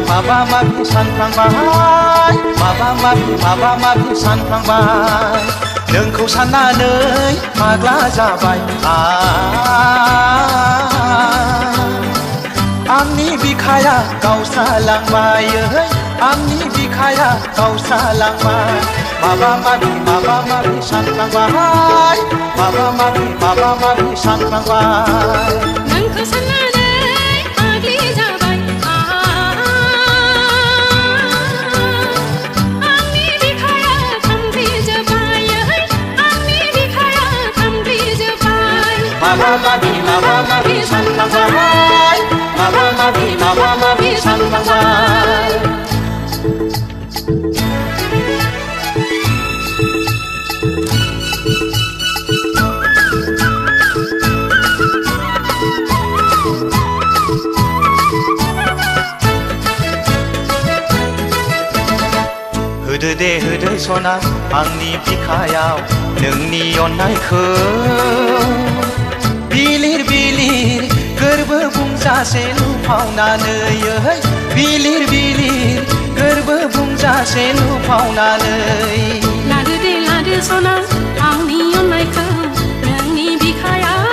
माबा सानफ्लांबाय माबा सानफ्लांबाय नोंखौ साननानै फाग्ला जाबाय आंनि बिखाया गावस्रालांबाय आंनि बिखाया गावस्रालांबाय माबा माबि सानफ्लांबाय माबा माबि सानफ्लांबाय नोंखौ साननानै फाग्लि जाबाय आंनि बिखाया थाम्फै जोब्बाय आंनि बिखाया थाम्फै जोब्बाय माबा माबि सानफ्लांबाय माबा माबि सानफ्लांबाय होदो सना आंनि बिखायाव नोंनि अननायखौ बिलिर बिलिर गोरबो बुंजासे लुफावनानै बिलिर गोरबो बुंजासे लुफावनानै लादो सना आंनि अननायखौ नोंनि बिखायाव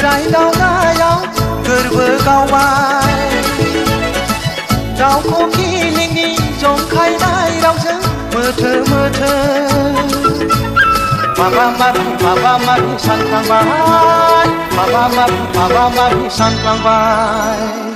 रायदावनायाव गोरबो गावबाय दाउखौ खिलिंनि जंखायनाय रावजों मोथो माबा माबि सानफ्लांबाय माबा माबि सानफ्लांबाय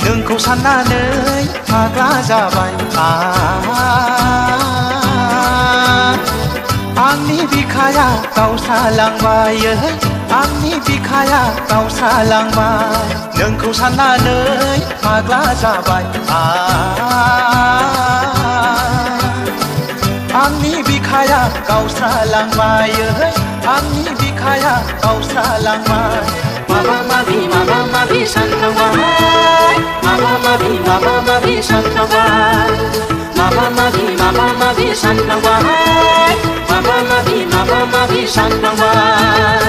नोंखौ साननानै फाग्ला जाबाय आंनि बिखाया गावस्रालांबाय आंनि बिखाया गावस्रालांबाय नोंखौ साननानै फाग्ला जाबाय आंनि बिखाया गावस्रालांबाय आंनि बिखाया गावस्रालांबाय माबा माबि सानफ्लांबाय माबा माबि सानफ्लांबाय माबा माबि सानफ्लांबाय माबा माबि सानफ्लांबाय